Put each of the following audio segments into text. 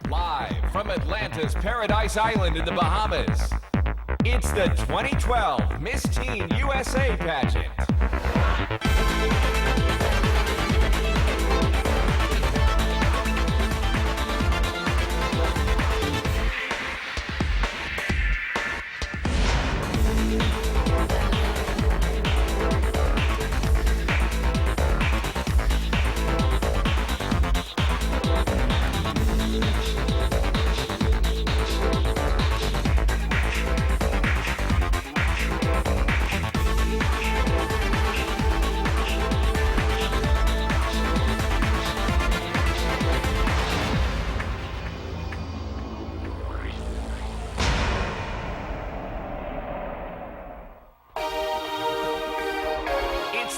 Live from Atlanta's Paradise Island in the Bahamas, it's the 2012 Miss Teen USA pageant.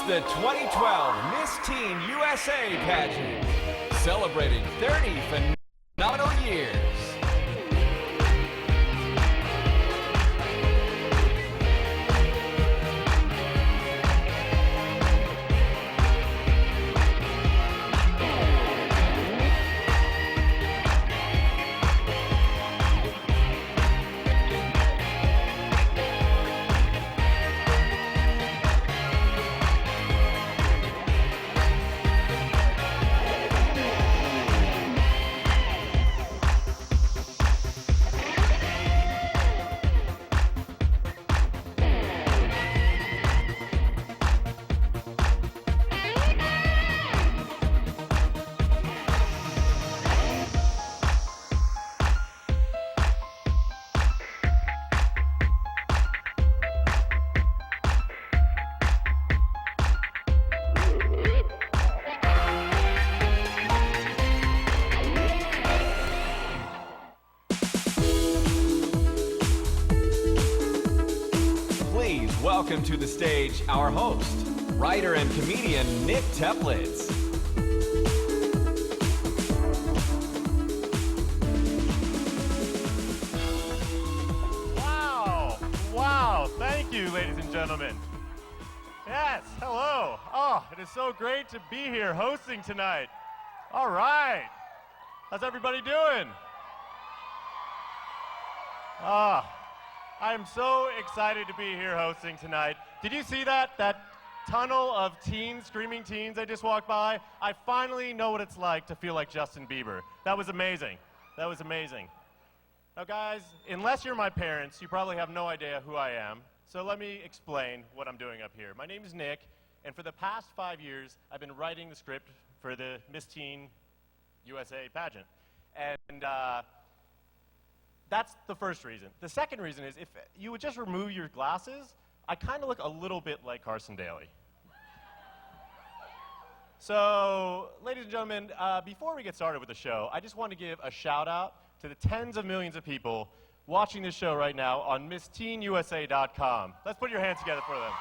The 2012 Miss Teen USA pageant, celebrating 30 phenomenal years. Welcome to the stage, our host, writer and comedian Nick Teplitz. Wow, thank you, ladies and gentlemen. Yes, hello. Oh, it is so great to be here hosting tonight. All right. How's everybody doing? I'm so excited to be here hosting tonight. Did you see that tunnel of teens, screaming teens I just walked by? I finally know what it's like to feel like Justin Bieber. That was amazing. That was amazing. Now guys, unless you're my parents, you probably have no idea who I am. So let me explain what I'm doing up here. My name is Nick, and for the past 5 years, I've been writing the script for the Miss Teen USA pageant. And that's the first reason. The second reason is if you would just remove your glasses, I kind of look a little bit like Carson Daly. So, ladies and gentlemen, before we get started with the show, I just want to give a shout out to the tens of millions of people watching this show right now on MissTeenUSA.com. Let's put your hands together for them.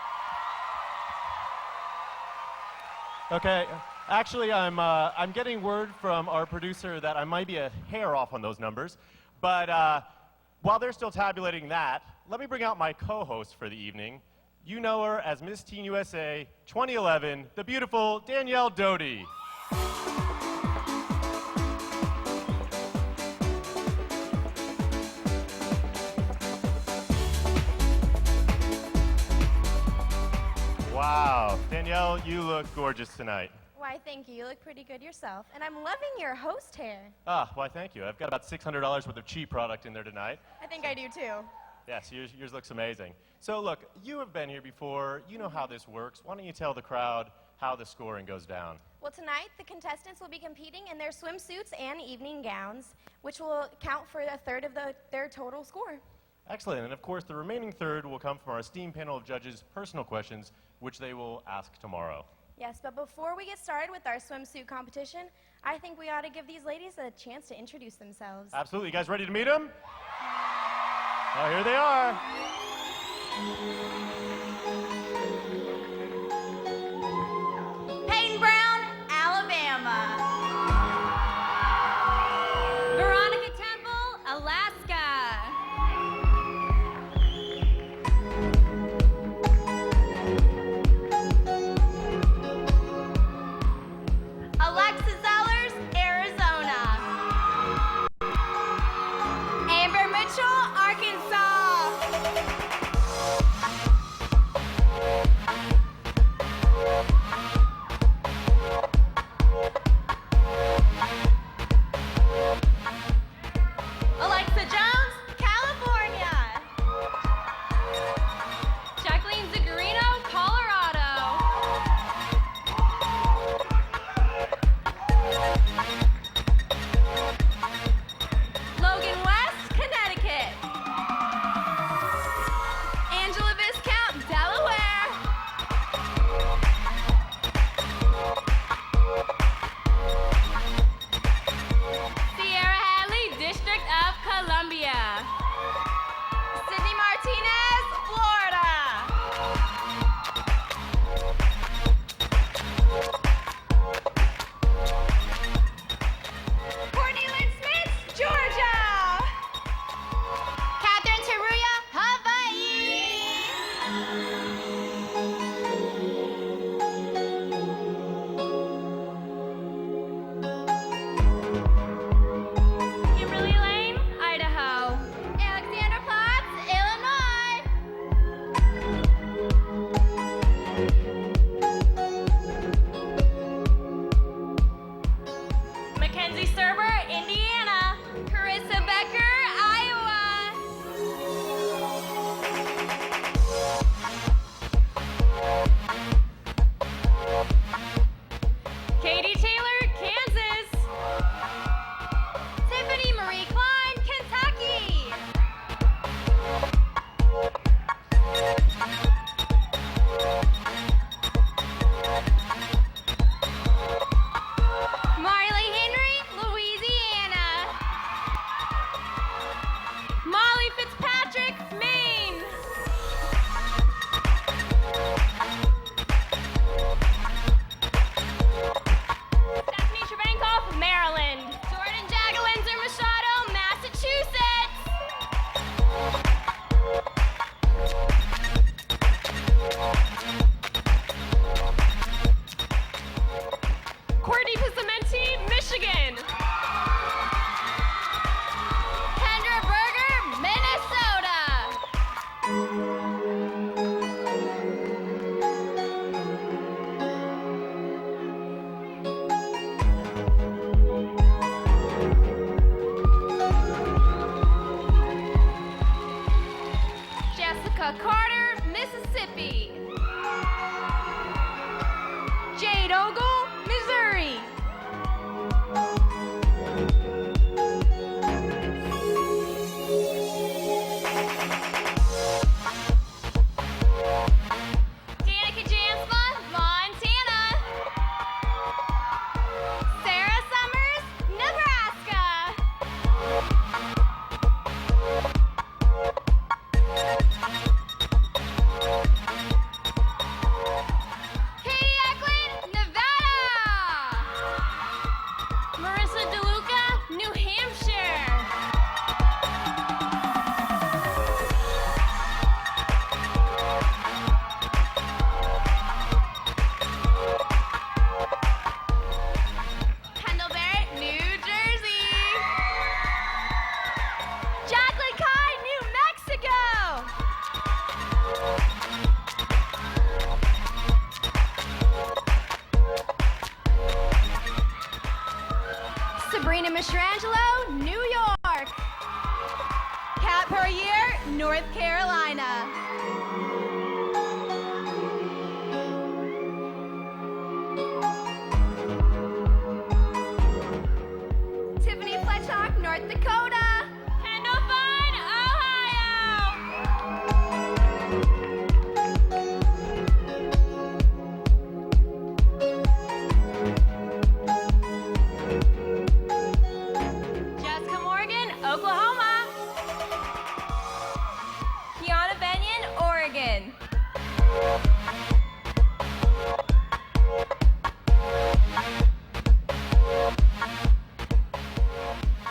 Okay, actually, I'm getting word from our producer that I might be a hair off on those numbers. But while they're still tabulating that, let me bring out my co-host for the evening. You know her as Miss Teen USA 2011, the beautiful Danielle Doty. Wow, Danielle, you look gorgeous tonight. Why, thank you. You look pretty good yourself. And I'm loving your host hair. Why, thank you. I've got about $600 worth of cheap product in there tonight. I think I do, too. Yes, yours looks amazing. So, look, you have been here before. You know how this works. Why don't you tell the crowd how the scoring goes down? Well, tonight, the contestants will be competing in their swimsuits and evening gowns, which will count for a third of their total score. Excellent. And, of course, the remaining third will come from our esteemed panel of judges' personal questions, which they will ask tomorrow. Yes, but before we get started with our swimsuit competition, I think we ought to give these ladies a chance to introduce themselves. Absolutely. You guys ready to meet them? Oh, here they are. Peyton Brown, Alabama. Veronica Temple, Alaska. Alexa Zellers, Arizona. North Carolina. Tiffany Fletchock, North Dakota. Kendall Fine, Ohio. Jessica Morgan, Oklahoma. Kiana Benyon, Oregon.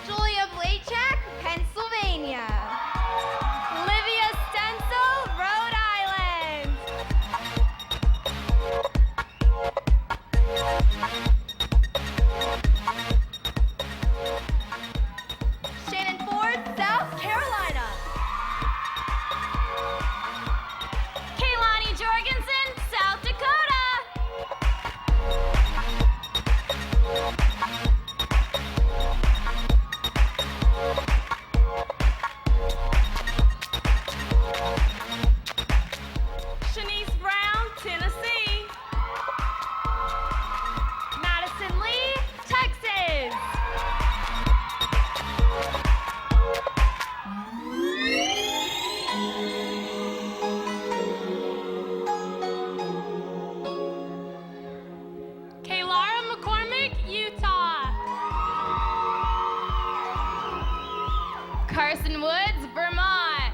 Julia Blachak, Pennsylvania. Livia Stencil, Rhode Island. Shannon Ford, South Carolina. Kaylani Jorgensen, South Dakota. Shanice Brown, Tennessee. Madison Lee, Texas. Kaylara McCormick, Utah. Carson Woods, Vermont.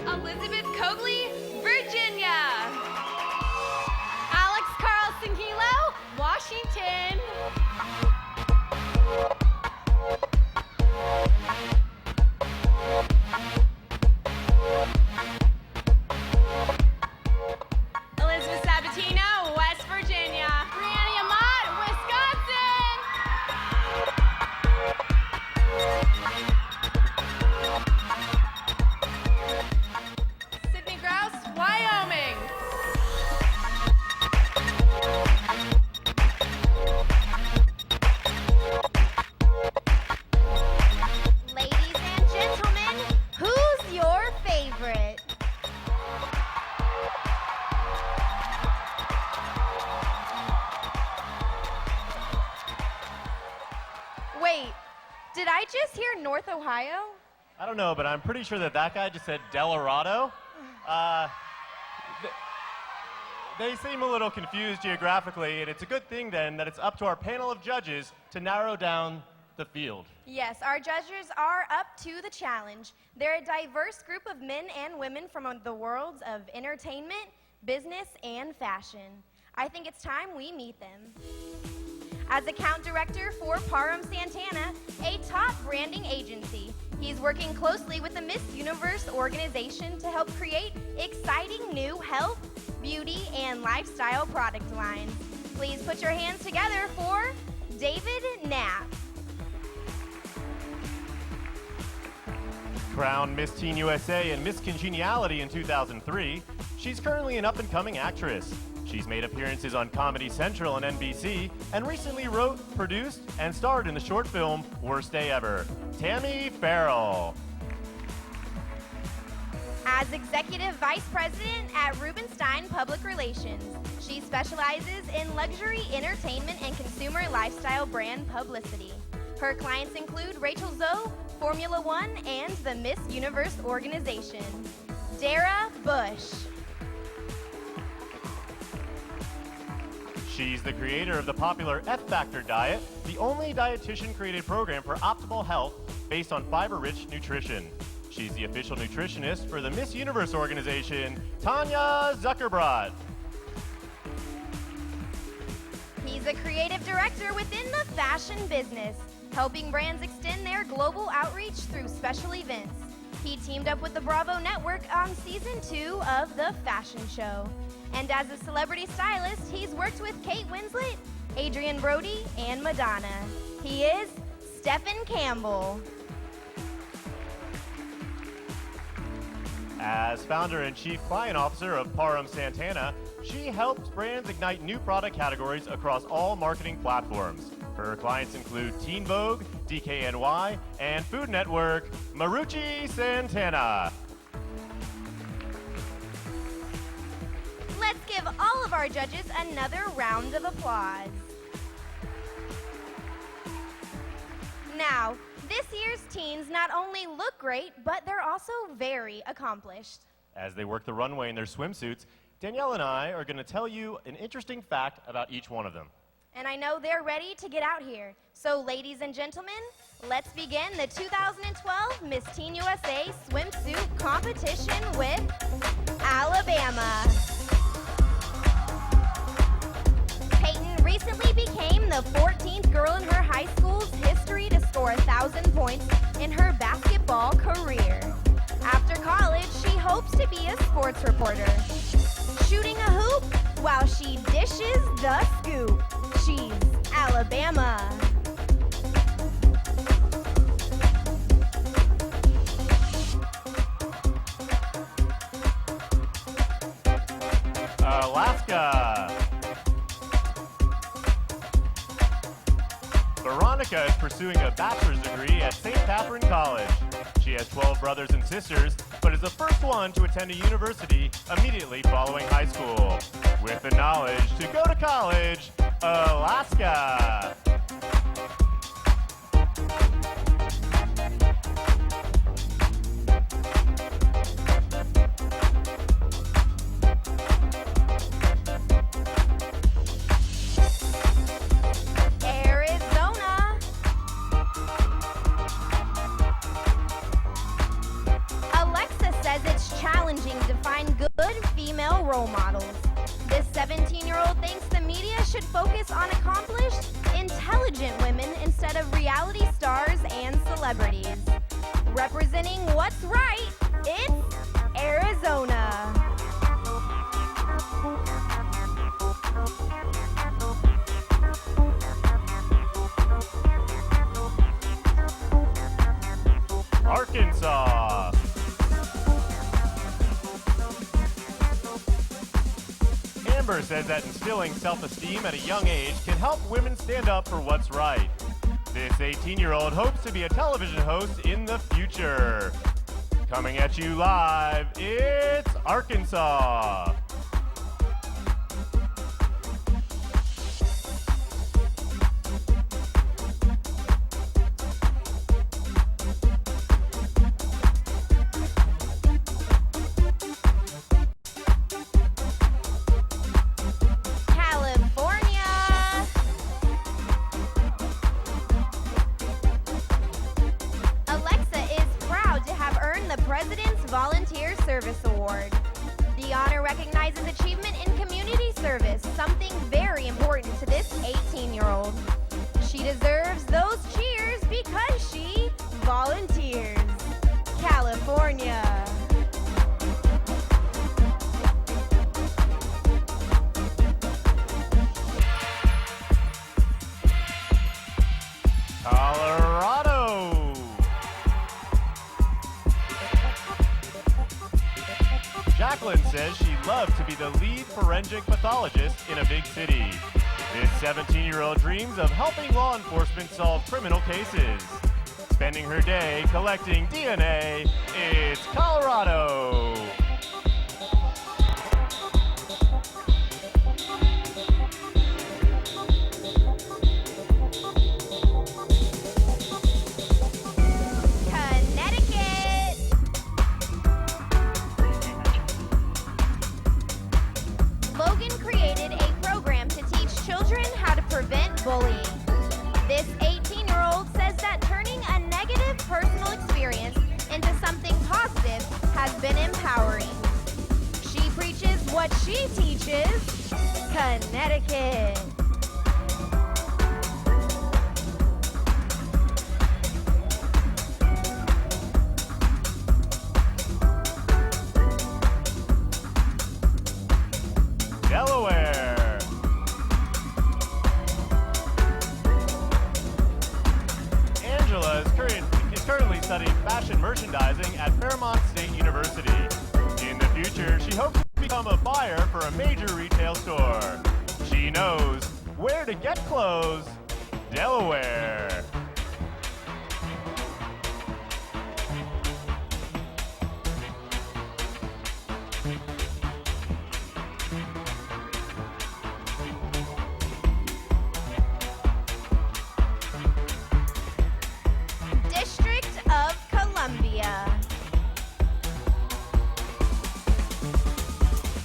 Elizabeth Cogley, Virginia. Alex Carlson Kilo, Washington. Elizabeth Sabatino, West Virginia. Brianna Amat, Wisconsin. Sydney Grouse, Wyoming. Ladies and gentlemen, who's your favorite? Wait, did I just hear North Ohio? I don't know, but I'm pretty sure that guy just said Delarado. They seem a little confused geographically, and it's a good thing then that it's up to our panel of judges to narrow down the field. Yes, our judges are up to the challenge. They're a diverse group of men and women from the worlds of entertainment, business, and fashion. I think it's time we meet them. As account director for Parham Santana, a top branding agency, he's working closely with the Miss Universe organization to help create exciting new health, beauty, and lifestyle product lines. Please put your hands together for David Knapp. Crowned Miss Teen USA and Miss Congeniality in 2003, she's currently an up-and-coming actress. She's made appearances on Comedy Central and NBC, and recently wrote, produced, and starred in the short film Worst Day Ever. Tammy Farrell. As Executive Vice President at Rubenstein Public Relations, she specializes in luxury, entertainment, and consumer lifestyle brand publicity. Her clients include Rachel Zoe, Formula One, and the Miss Universe organization. Dara Bush. She's the creator of the popular F Factor diet, the only dietitian-created program for optimal health based on fiber-rich nutrition. She's the official nutritionist for the Miss Universe organization, Tanya Zuckerbrot. He's a creative director within the fashion business, helping brands extend their global outreach through special events. He teamed up with the Bravo Network on season 2 of The Fashion Show. And as a celebrity stylist, he's worked with Kate Winslet, Adrian Brody, and Madonna. He is Stephen Campbell. As founder and chief client officer of Parham Santana, she helps brands ignite new product categories across all marketing platforms. Her clients include Teen Vogue, DKNY, and Food Network. Marucci Santana. Let's give all of our judges another round of applause. Now, this year's teens not only look great, but they're also very accomplished. As they work the runway in their swimsuits, Danielle and I are going to tell you an interesting fact about each one of them. And I know they're ready to get out here. So, ladies and gentlemen, let's begin the 2012 Miss Teen USA swimsuit competition with Alabama. Peyton recently became the 14th girl in her high school's history to score 1,000 points in her basketball career. After college, she hopes to be a sports reporter, shooting a hoop while she dishes the scoop. She's Alabama. Alaska. Veronica is pursuing a bachelor's degree at St. Catherine College. She has 12 brothers and sisters, but is the first one to attend a university immediately following high school. With the knowledge to go to college, Alaska. Arizona. Alexa says it's challenging to find good female role models. This 17-year-old thinks the media should focus on accomplished, intelligent women instead of reality stars and celebrities. Representing what's right, it's Arizona. Arkansas. Amber says that instilling self-esteem at a young age can help women stand up for what's right. This 18-year-old hopes to be a television host in the future. Coming at you live, it's Arkansas. Volunteer Service Award. The honor recognizes achievement in community service, something very important to this 18-year-old. She deserves those cheers because she volunteers. California. Colorado. Jacqueline says she'd love to be the lead forensic pathologist in a big city. This 17-year-old dreams of helping law enforcement solve criminal cases. Spending her day collecting DNA, it's Colorado. Bullying. This 18-year-old says that turning a negative personal experience into something positive has been empowering. She preaches what she teaches. Connecticut. Delaware. Angela is currently studying fashion merchandising at Fairmont State University. a buyer for a major retail store. She knows where to get clothes, Delaware. District of Columbia.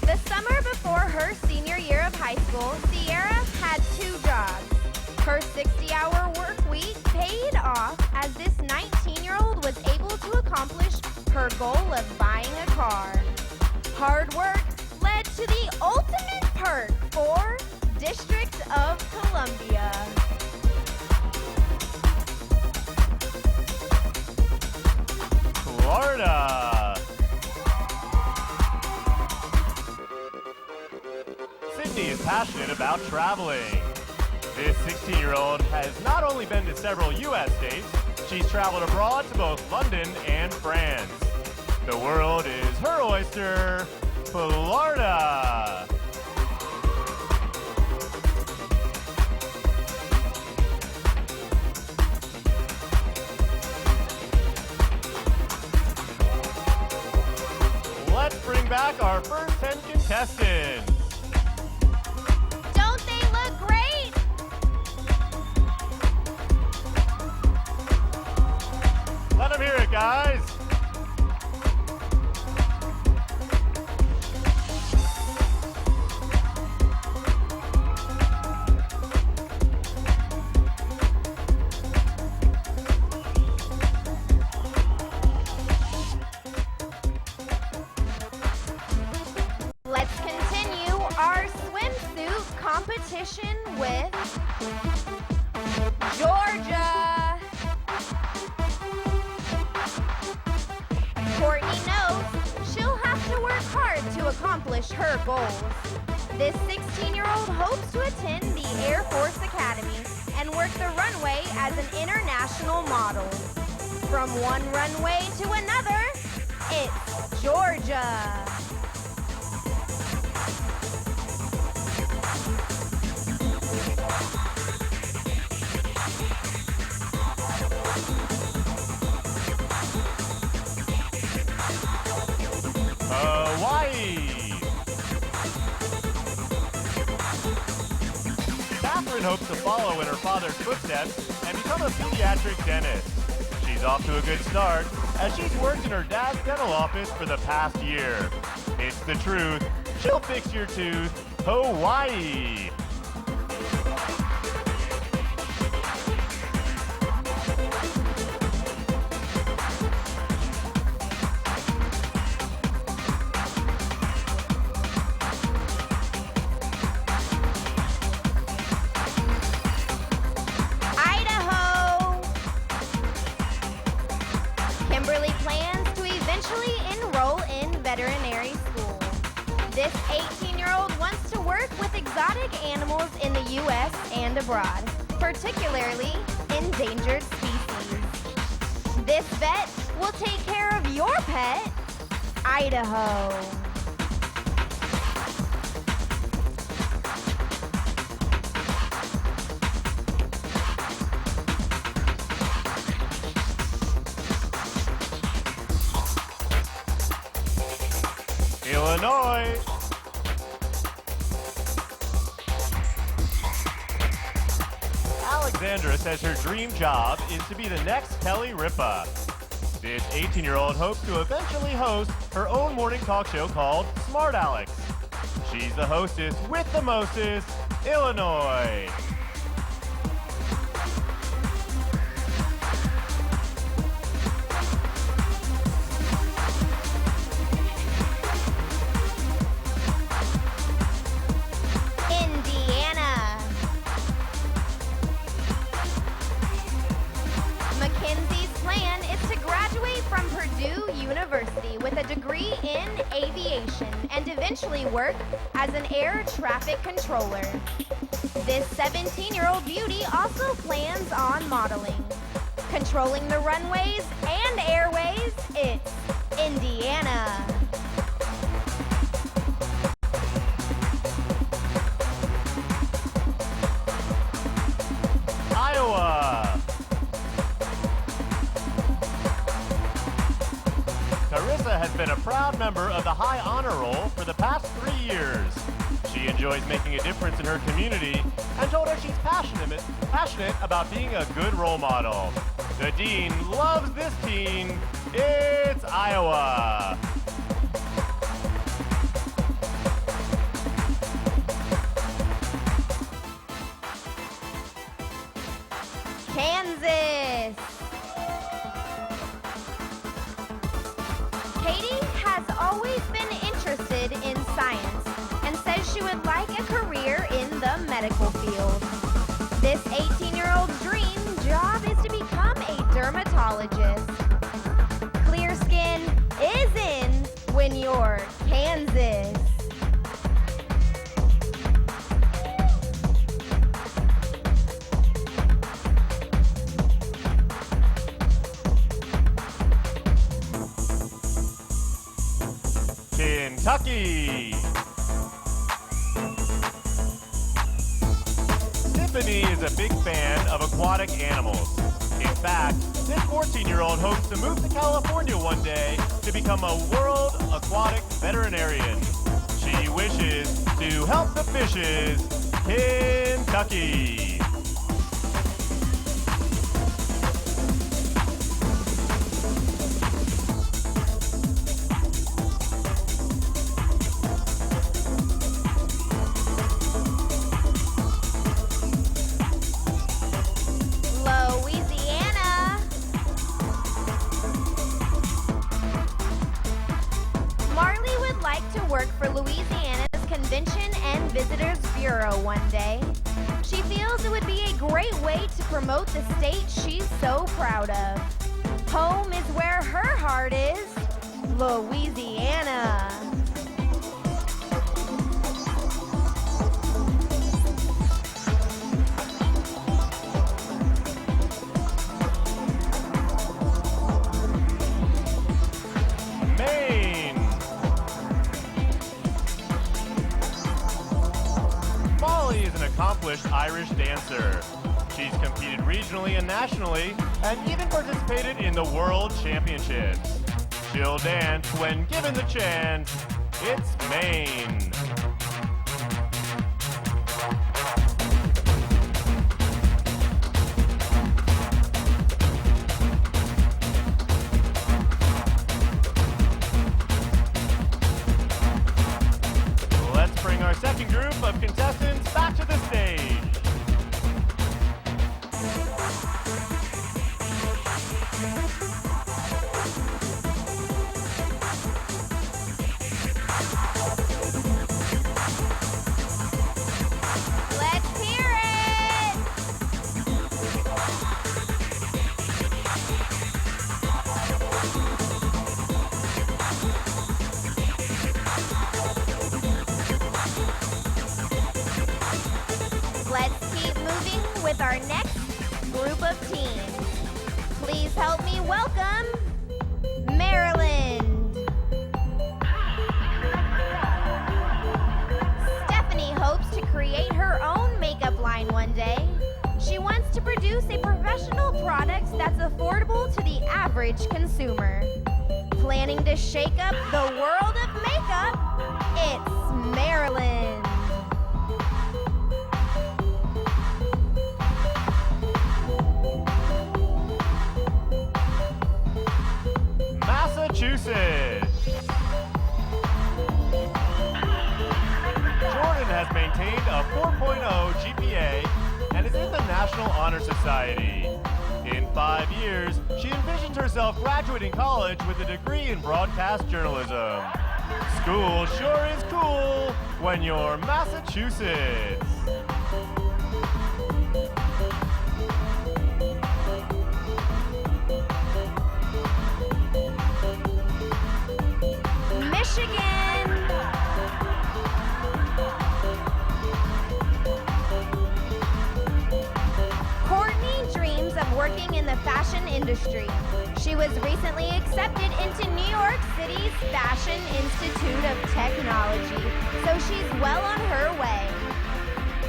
The summer before her senior year of high school, Sierra had 2 jobs. Her 60-hour work week paid off as this 19-year-old was able to accomplish her goal of buying a car. Hard work led to the ultimate perk for District of Columbia. Florida. Sydney is passionate about traveling. This 16-year-old has not only been to several U.S. states, she's traveled abroad to both London and France. The world is her oyster, Florida. Let's bring back our first 10 contestants. Don't they look great? Let them hear it, guys. Let's continue our swimsuit competition with Georgia. Courtney knows she'll have to work hard to accomplish her goals. This 16-year-old hopes to attend the Air Force Academy and work the runway as an international model. From one runway to another, it's Georgia. Hawaii. Catherine hopes to follow in her father's footsteps and become a pediatric dentist. She's off to a good start as she's worked in her dad's dental office for the past year. It's the truth. She'll fix your tooth. Hawaii. Idaho. Kimberly plans to eventually enroll in veterinary school. This 18-year-old wants to work with exotic animals in the U.S. and abroad, particularly endangered species. This vet will take care of your pet, Idaho. Illinois. Alexandra says her dream job is to be the next Kelly Ripa. This 18-year-old hopes to eventually host her own morning talk show called Smart Alex. She's the hostess with the mostest, Illinois. Indiana. Mackenzie's plan is to graduate from Purdue University with a degree in aviation and eventually work as an air traffic controller. This 17-year-old beauty also plans on modeling. Controlling the runways and airways, it's Indiana. proud member of the High Honor Roll for the past 3 years. She enjoys making a difference in her community and told us she's passionate about being a good role model. The dean loves this teen. It's Iowa. Kansas. Katie has always been interested in science and says she would like a career in the medical field. This 18-year-old's dream job is to become a dermatologist. Clear skin is in when you're Kansas. Kentucky. Tiffany is a big fan of aquatic animals. In fact, this 14-year-old hopes to move to California one day to become a world aquatic veterinarian. She wishes to help the fishes. Kentucky. Louisiana. Marley would like to work for Louisiana's Convention and Visitors Bureau one day. She feels it would be a great way to promote the state she's so proud of. Home is where her heart is. Louisiana. Maine. Molly is an accomplished Irish dancer. She's competed regionally and nationally, and even participated in the World Championships. She'll dance when given the chance. It's Maine. Let's bring our second group of contestants back to the stage. Let's hear it. Let's keep moving with our next group of teams. Please help me welcome Maryland. Stephanie hopes to create her own makeup line one day. She wants to produce a professional product that's affordable to the average consumer. Planning to shake up the world of makeup? It's Maryland. Massachusetts. Jordan has maintained a 4.0 GPA and is in the National Honor Society. In 5 years, she envisions herself graduating college with a degree in broadcast journalism. School sure is cool when you're Massachusetts. Michigan. Courtney dreams of working in the fashion industry. She was recently accepted into New York City's Fashion Institute of Technology, so she's well on her way.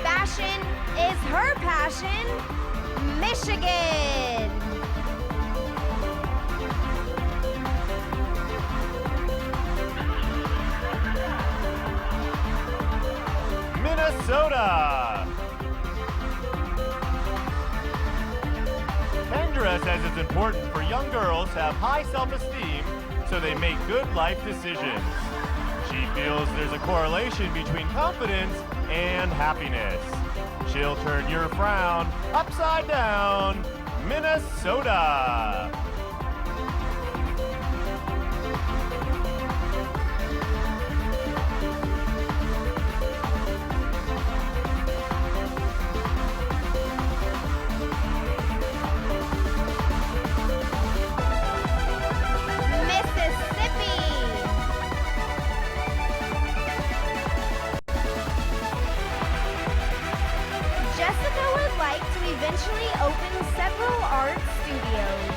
Fashion is her passion. Michigan. Minnesota. Kendra says it's important for young girls to have high self-esteem so they make good life decisions. She feels there's a correlation between confidence and happiness. She'll turn your frown upside down. Minnesota. Eventually open several art studios.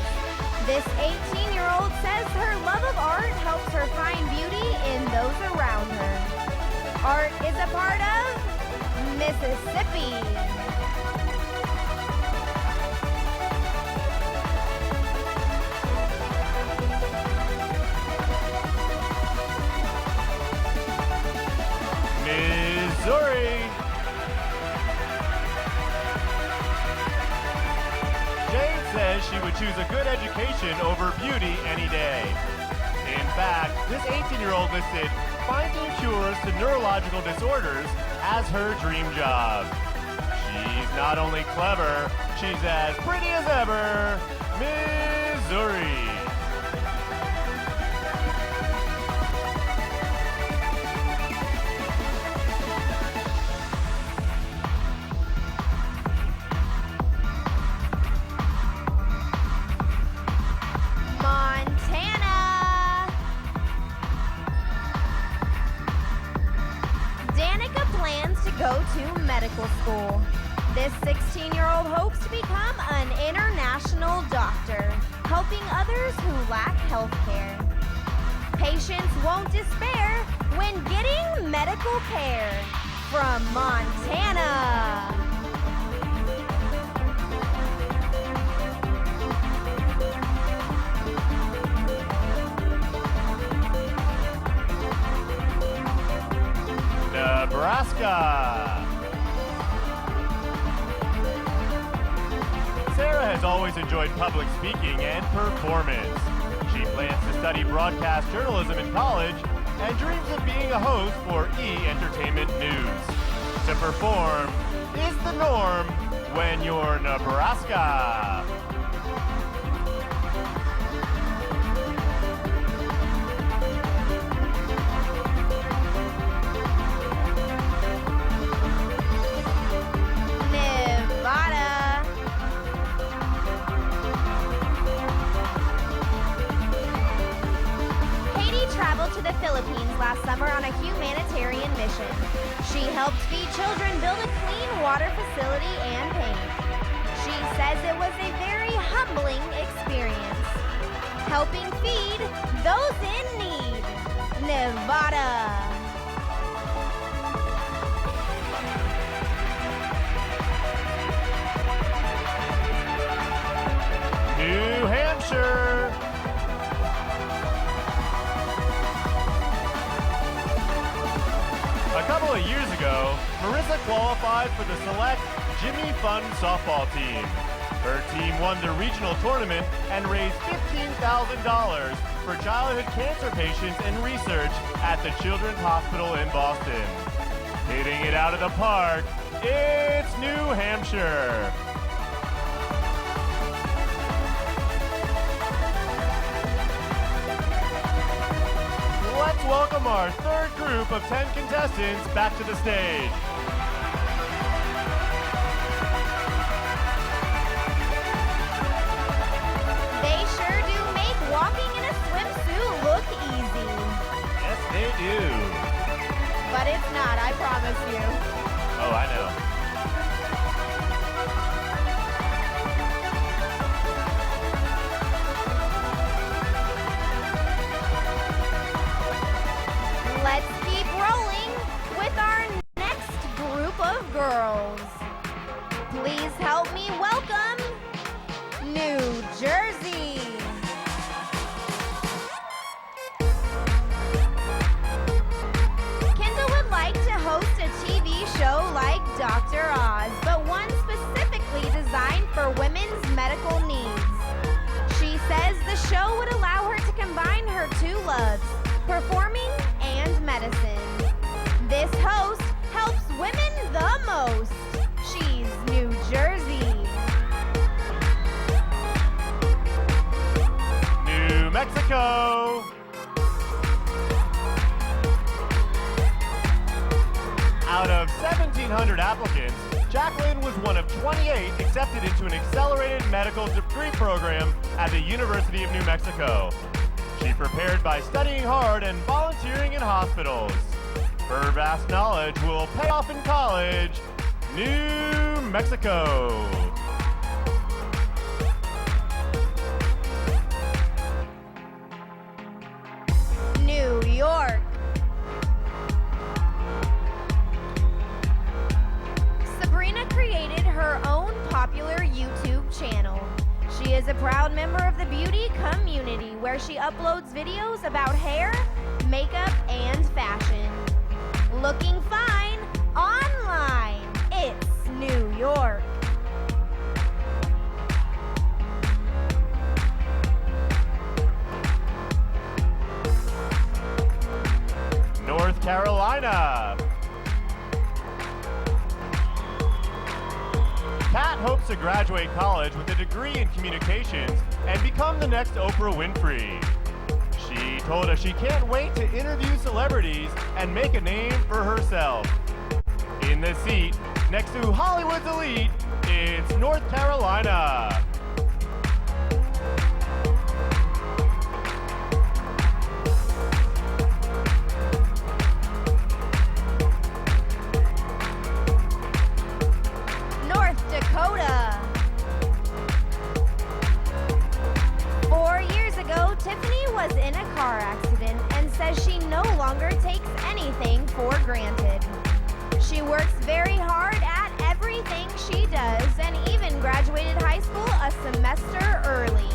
This 18-year-old says her love of art helps her find beauty in those around her. Art is a part of Mississippi. Missouri. Says she would choose a good education over beauty any day. In fact, this 18-year-old listed finding cures to neurological disorders as her dream job. She's not only clever, she's as pretty as ever. Missouri. Go to medical school. This 16-year-old hopes to become an international doctor, helping others who lack health care. Patients won't despair when getting medical care from Montana. Nebraska. Sarah has always enjoyed public speaking and performance. She plans to study broadcast journalism in college and dreams of being a host for E! Entertainment News. To perform is the norm when you're Nebraska. Philippines last summer on a humanitarian mission. She helped feed children, build a clean water facility, and paint. She says it was a very humbling experience. Helping feed those in need. Nevada. New Hampshire. A couple of years ago, Marissa qualified for the select Jimmy Fund softball team. Her team won the regional tournament and raised $15,000 for childhood cancer patients and research at the Children's Hospital in Boston. Hitting it out of the park, it's New Hampshire. Let's welcome our third group of 10 contestants back to the stage. They sure do make walking in a swimsuit look easy. Yes, they do. But it's not, I promise you. Oh, I know. Let's keep rolling with our next group of girls. Please help me welcome New Jersey. Kendall would like to host a TV show like show would allow her to combine her two loves, performing and medicine. This host helps women the most. She's New Jersey. New Mexico. Out of 1,700 applicants, Jacqueline was one of 28 accepted into an accelerated medical degree program at the University of New Mexico. She prepared by studying hard and volunteering in hospitals. Her vast knowledge will pay off in college. New Mexico. New York. Sabrina created her own popular YouTube channel. She is a proud member of the beauty community where she uploads videos about hair, makeup, and fashion. Looking fine online. It's New York. North Carolina. Kat hopes to graduate college with a degree in communications and become the next Oprah Winfrey. She told us she can't wait to interview celebrities and make a name for herself. In the seat next to Hollywood's elite, it's North Carolina. North Dakota. 4 years ago, Tiffany was in a car accident and says she no longer takes anything for granted. She works very hard at everything she does and even graduated high school a semester early.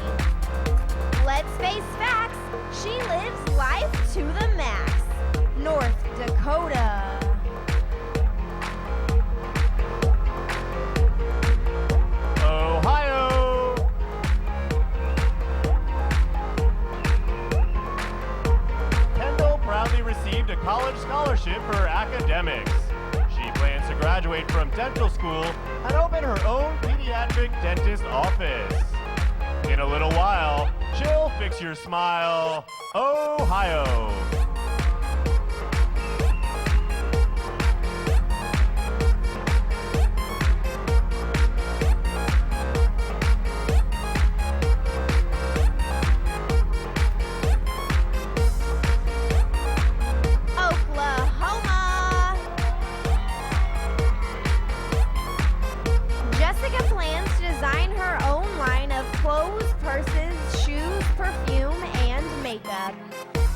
Let's face facts, she lives life to the max. North Dakota. Ohio. Kendall proudly received a college scholarship for academics. She plans to graduate from dental school and open her own pediatric dentist office. In a little while, she'll fix your smile. Ohio. Oklahoma. Jessica plans to design her own line of clothes, purses, shoes, perfume, and makeup.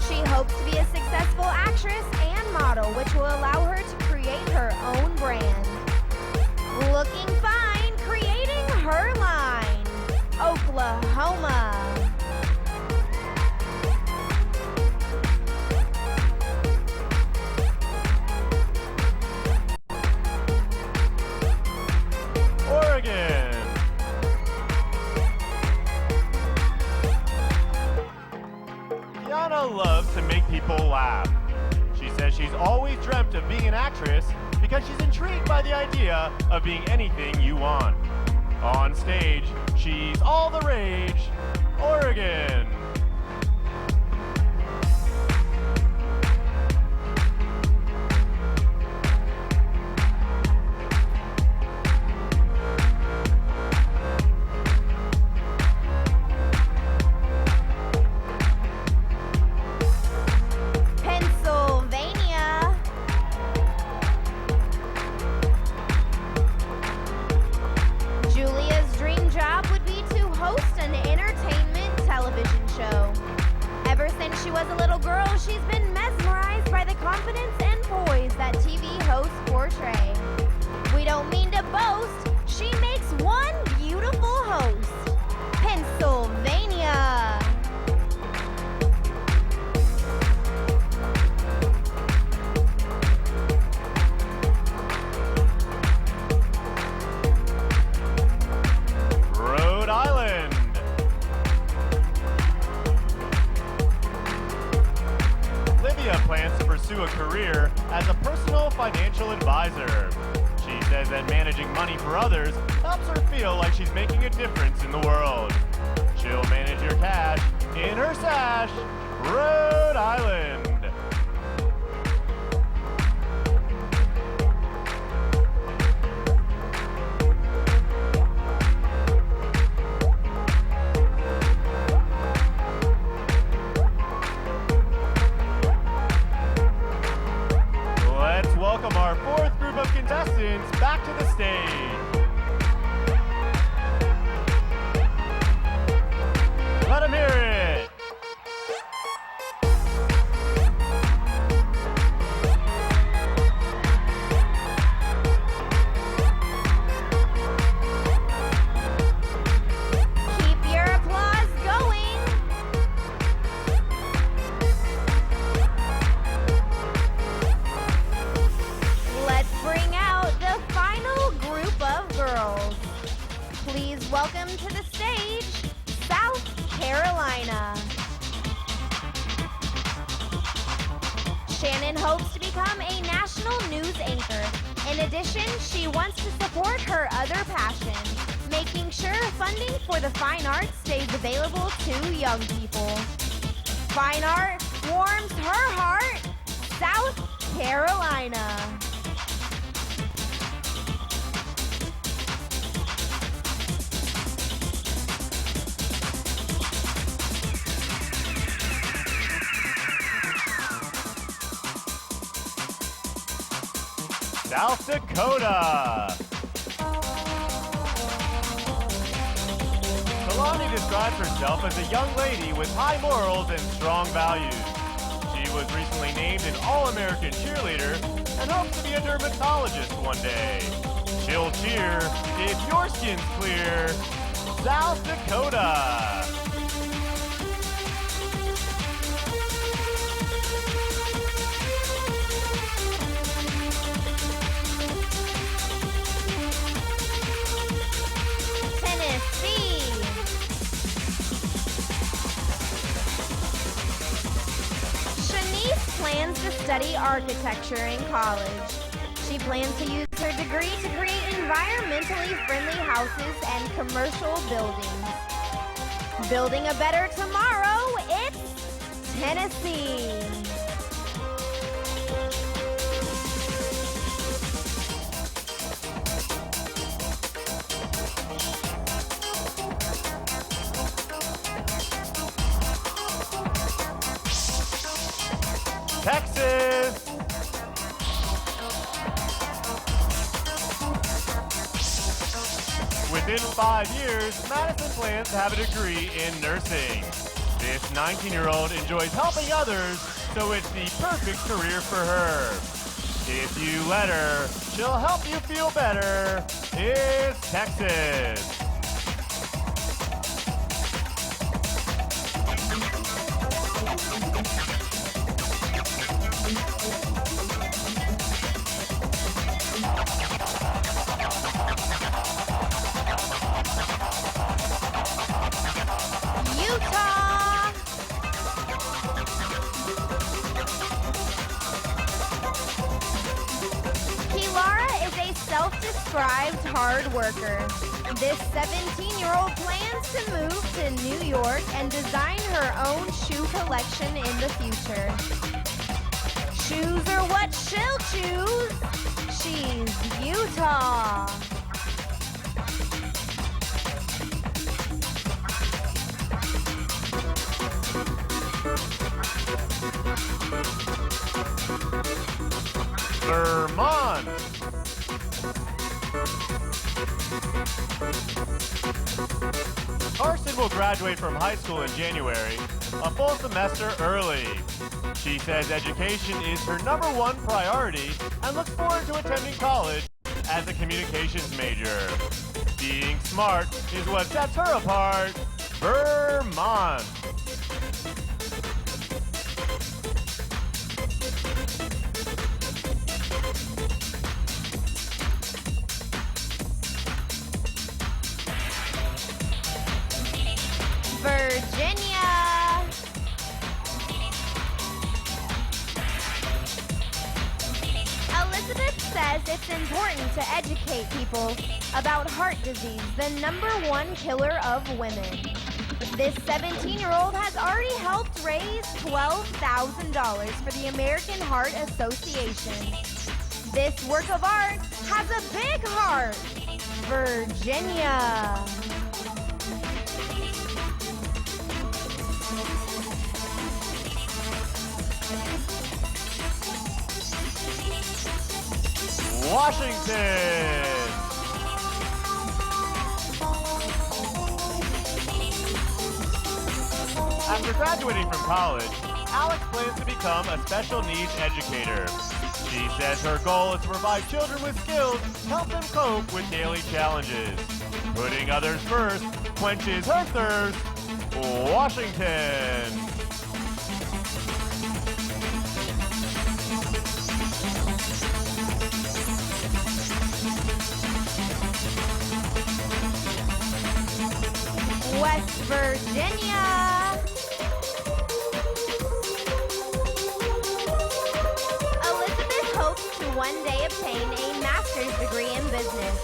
She hopes to be a successful actress and model, which will allow her to create her own brand. Looking fine, creating her line. Oklahoma. Oregon. Kiana loves to make people laugh. She says she's always dreamt of being an actress because she's intrigued by the idea of being anything you want. On stage, she's all the rage. Oregon. Pennsylvania. Julia's dream job would be to host an entertainment television a career as a personal financial advisor. She says that managing money for others helps her feel like she's making a difference in the world. She'll manage your cash in her sash, Rhode Island. Let's welcome our fourth group of contestants back to the stage. Let them hear it. Keep your applause going. Let's bring out the final group of girls. Please welcome to the stage, South Carolina. Shannon hopes to become a national news anchor. In addition, she wants to support her other passion, making sure funding for the fine arts stays available to young people. Fine art warms her heart, South Carolina. South Dakota. Kalani describes herself as a young lady with high morals and strong values. She was recently named an All-American cheerleader and hopes to be a dermatologist one day. She'll cheer if your skin's clear. South Dakota. Tennessee. Shanice plans to study architecture in college. She plans to use her degree to create environmentally friendly houses and commercial buildings. Building a better tomorrow, it's Tennessee. Texas. Within 5 years, Madison plans to have a degree in nursing. This 19-year-old enjoys helping others, so it's the perfect career for her. If you let her, she'll help you feel better. It's Texas. Utah. Kilara is a self-described hard worker. This 17-year-old plans to move to New York and design her own shoe collection in the future. Shoes are what she'll choose. She's Utah. Vermont. Carson will graduate from high school in January, a full semester early. She says education is her #1 priority and looks forward to attending college as a communications major. Being smart is what sets her apart. Vermont. Virginia. Elizabeth says it's important to educate people about heart disease, the #1 killer of women. This 17-year-old has already helped raise $12,000 for the American Heart Association. This work of art has a big heart. Virginia. Washington. After graduating from college, Alex plans to become a special needs educator. She says her goal is to provide children with skills to help them cope with daily challenges. Putting others first quenches her thirst. Washington. West Virginia. Elizabeth hopes to one day obtain a master's degree in business.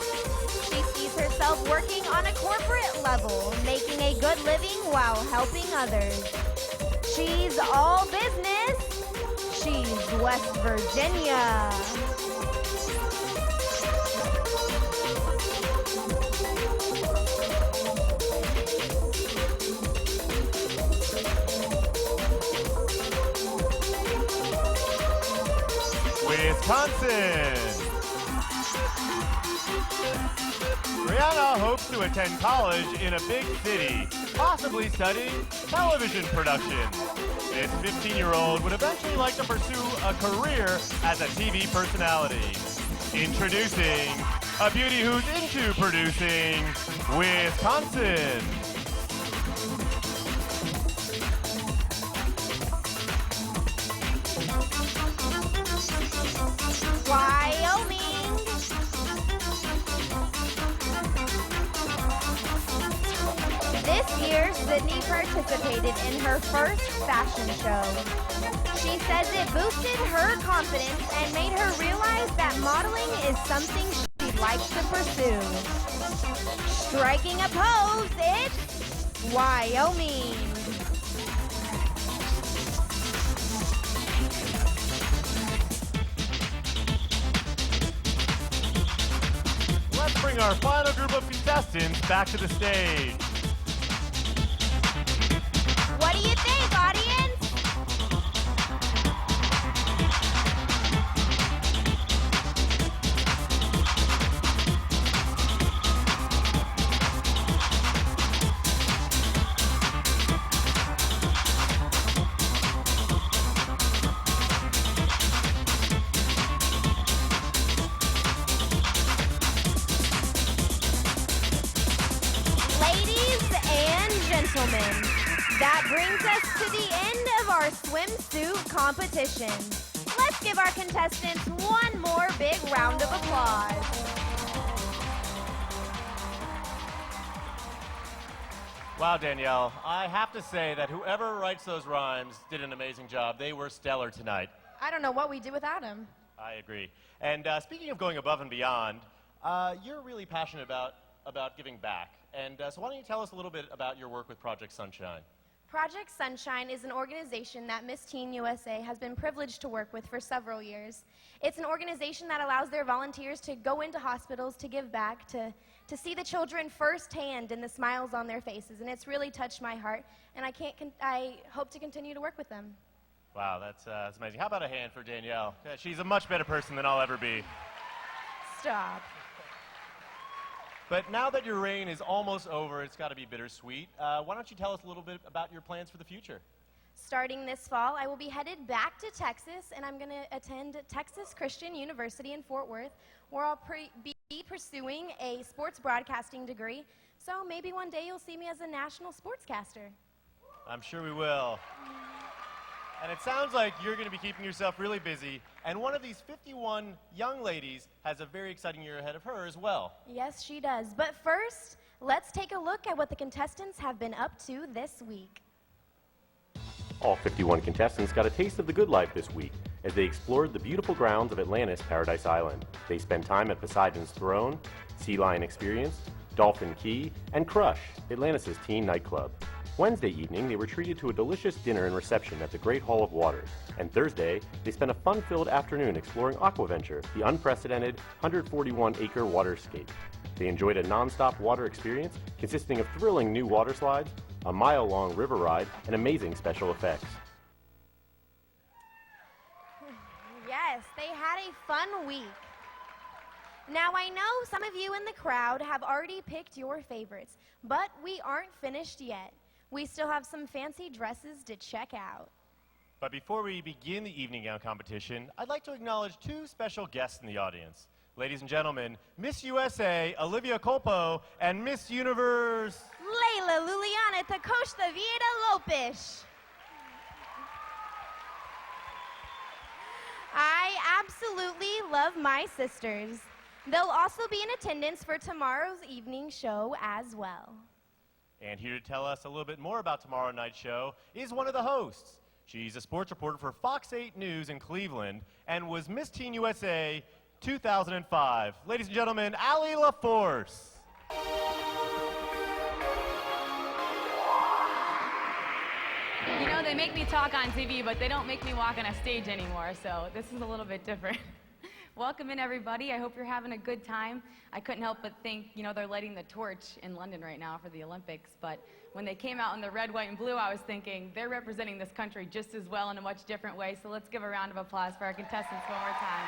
She sees herself working on a corporate level, making a good living while helping others. She's all business. She's West Virginia. Wisconsin. Brianna hopes to attend college in a big city, possibly studying television production. This 15-year-old would eventually like to pursue a career as a TV personality. Introducing a beauty who's into producing, Wisconsin. Wyoming. This year, Sydney participated in her first fashion show. She says it boosted her confidence and made her realize that modeling is something she'd like to pursue. Striking a pose, it's Wyoming. Let's bring our final group of contestants back to the stage. What do you think, audience? Ladies and gentlemen, that brings us to the end of our swimsuit competition. Let's give our contestants one more big round of applause. Wow, Danielle, I have to say that whoever writes those rhymes did an amazing job. They were stellar tonight. I don't know what we did without him. I agree. And speaking of going above and beyond, you're really passionate about giving back. And so why don't you tell us a little bit about your work with Project Sunshine? Project Sunshine is an organization that Miss Teen USA has been privileged to work with for several years. It's an organization that allows their volunteers to go into hospitals to give back, to see the children firsthand and the smiles on their faces. And it's really touched my heart, and I hope to continue to work with them. Wow, that's amazing. How about a hand for Danielle? She's a much better person than I'll ever be. Stop. But now that your reign is almost over, it's got to be bittersweet. Why don't you tell us a little bit about your plans for the future? Starting this fall, I will be headed back to Texas, and I'm going to attend Texas Christian University in Fort Worth, where I'll be pursuing a sports broadcasting degree. So maybe one day you'll see me as a national sportscaster. I'm sure we will. And it sounds like you're going to be keeping yourself really busy. And one of these 51 young ladies has a very exciting year ahead of her as well. Yes, she does. But first, let's take a look at what the contestants have been up to this week. All 51 contestants got a taste of the good life this week. as they explored the beautiful grounds of Atlantis Paradise Island. They spent time at Poseidon's Throne, Sea Lion Experience, Dolphin Key, and Crush, Atlantis' teen nightclub. Wednesday evening, they were treated to a delicious dinner and reception at the Great Hall of Water. And Thursday, they spent a fun-filled afternoon exploring Aquaventure, the unprecedented 141-acre waterscape. They enjoyed a non-stop water experience consisting of thrilling new water slides, a mile-long river ride, and amazing special effects. Yes, they had a fun week. Now, I know some of you in the crowd have already picked your favorites, but we aren't finished yet. We still have some fancy dresses to check out. But before we begin the evening gown competition, I'd like to acknowledge two special guests in the audience. Ladies and gentlemen, Miss USA, Olivia Colpo, and Miss Universe... Leila Luliana Tacosta Vieda Lopes. I absolutely love my sisters. They'll also be in attendance for tomorrow's evening show as well. And here to tell us a little bit more about tomorrow night's show is one of the hosts. She's a sports reporter for Fox 8 News in Cleveland and was Miss Teen USA 2005. Ladies and gentlemen, Allie LaForce. You know, they make me talk on TV, but they don't make me walk on a stage anymore, so this is a little bit different. Welcome in, everybody. I hope you're having a good time. I couldn't help but think, you know, they're lighting the torch in London right now for the Olympics, but when they came out in the red, white, and blue, I was thinking they're representing this country just as well in a much different way, so let's give a round of applause for our contestants one more time.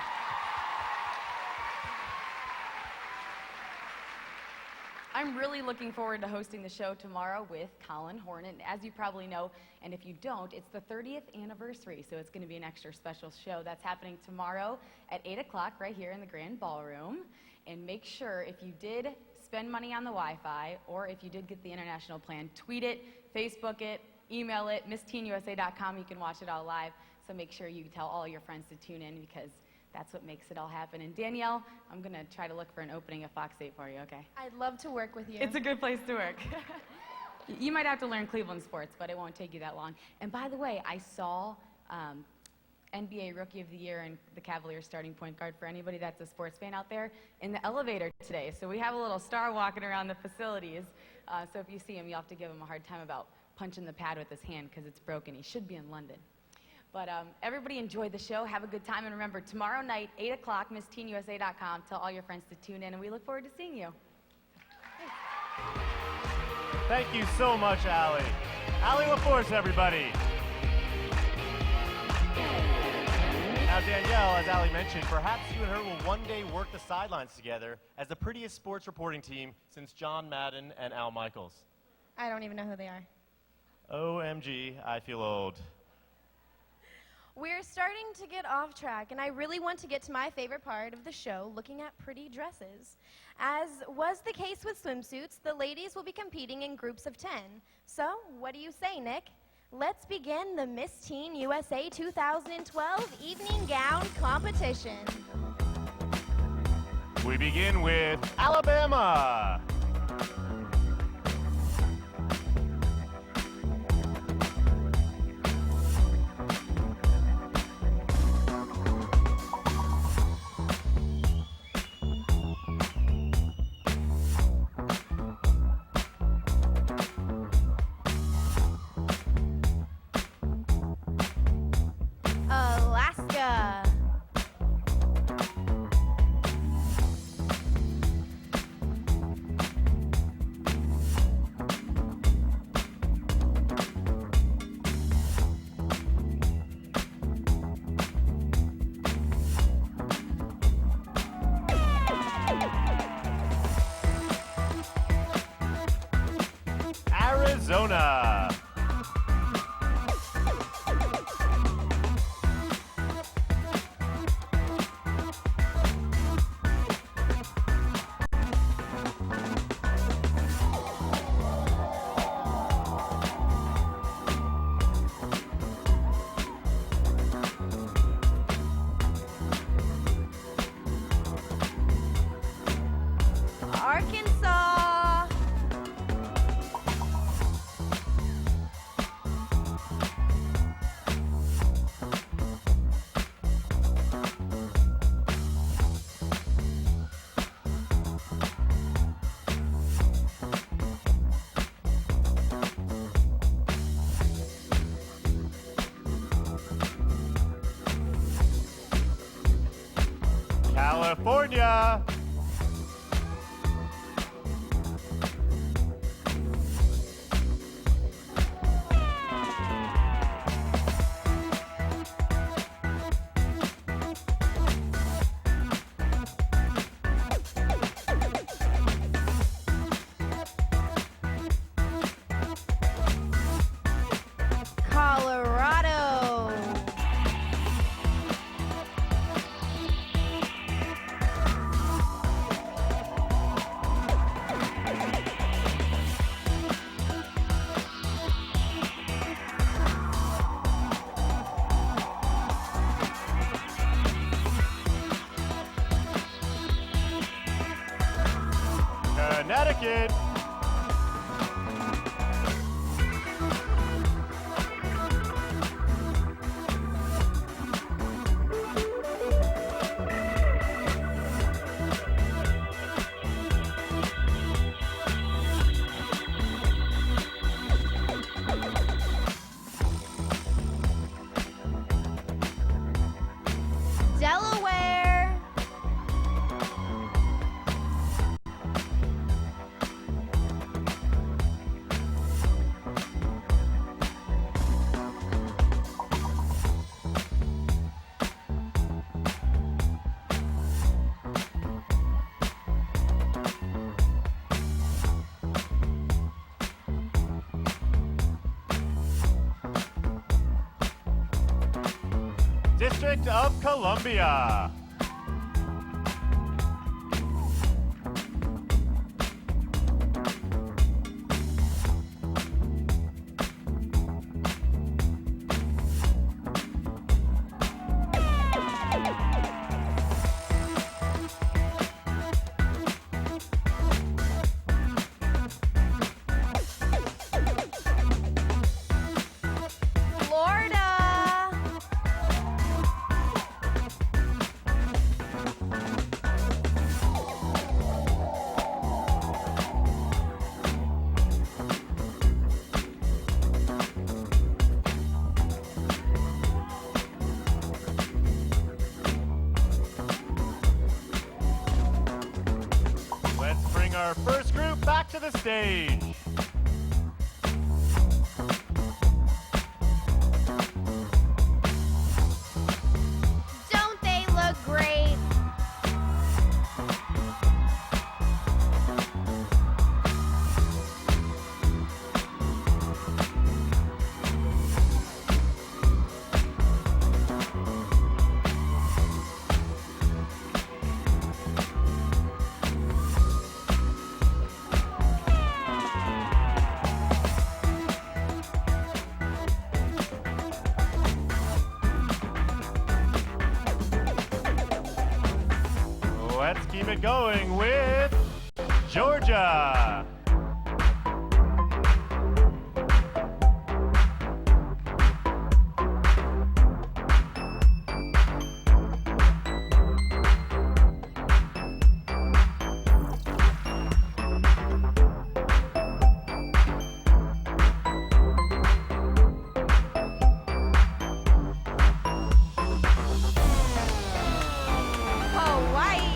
I'm really looking forward to hosting the show tomorrow with Colin Horn, and as you probably know, and if you don't, it's the 30th anniversary, so it's going to be an extra special show. That's happening tomorrow at 8 o'clock right here in the Grand Ballroom. And make sure if you did spend money on the Wi-Fi, or if you did get the international plan, tweet it, Facebook it, email it, missteenusa.com. You can watch it all live, so make sure you tell all your friends to tune in because that's what makes it all happen. And Danielle, I'm going to try to look for an opening at Fox 8 for you, okay? I'd love to work with you. It's a good place to work. You might have to learn Cleveland sports, but it won't take you that long. And by the way, I saw NBA Rookie of the Year and the Cavaliers starting point guard for anybody that's a sports fan out there in the elevator today. So we have a little star walking around the facilities. So if you see him, you'll have to give him a hard time about punching the pad with his hand because it's broken. He should be in London. But everybody enjoy the show. Have a good time. And remember, tomorrow night, 8 o'clock, missteenusa.com. Tell all your friends to tune in, and we look forward to seeing you. Thank you so much, Allie. Allie LaForce, everybody. Now, Danielle, as Allie mentioned, perhaps you and her will one day work the sidelines together as the prettiest sports reporting team since John Madden and Al Michaels. I don't even know who they are. OMG, I feel old. We're starting to get off track, and I really want to get to my favorite part of the show, looking at pretty dresses. As was the case with swimsuits, the ladies will be competing in groups of 10. So, what do you say, Nick? Let's begin the Miss Teen USA 2012 Evening Gown Competition. We begin with Alabama. Alaska. Arizona. Arkansas. California. Colorado. Connecticut. Delaware. District of Columbia. Florida. Let's bring our first group back to the stage. Don't they look great? Let's keep it going with Georgia. Hawaii.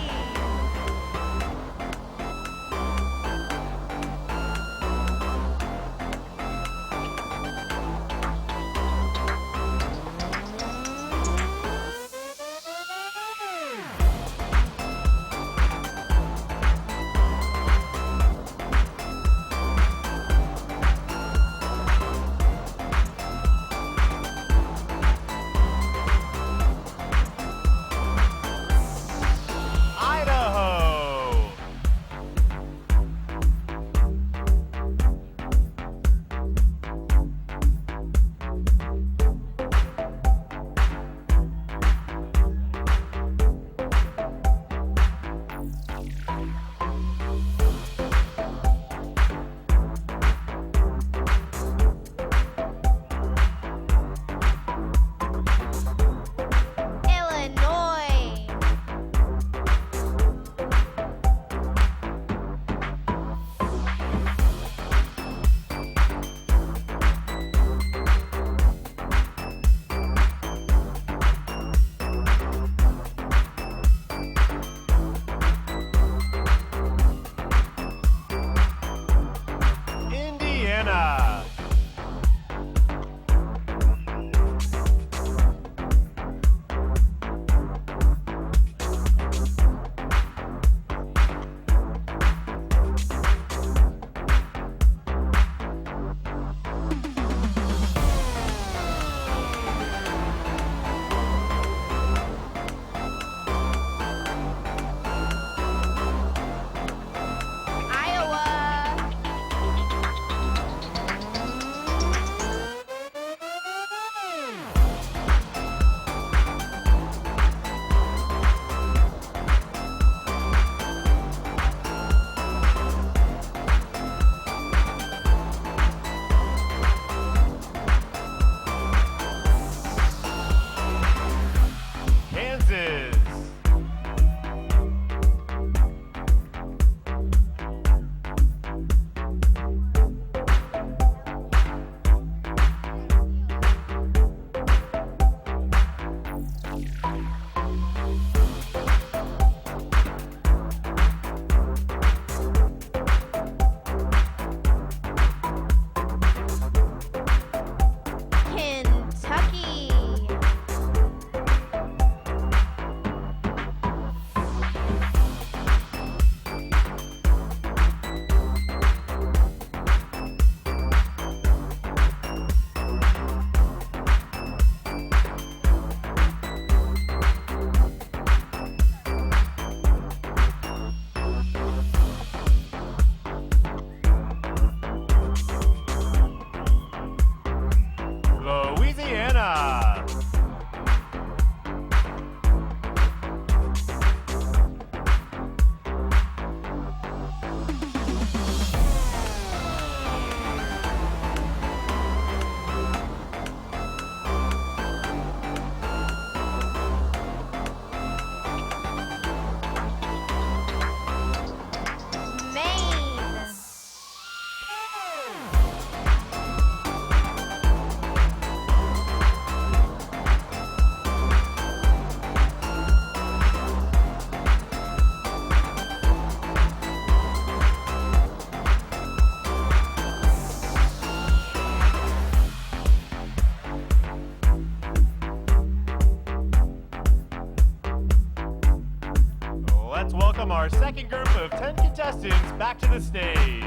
Let's welcome our second group of 10 contestants back to the stage.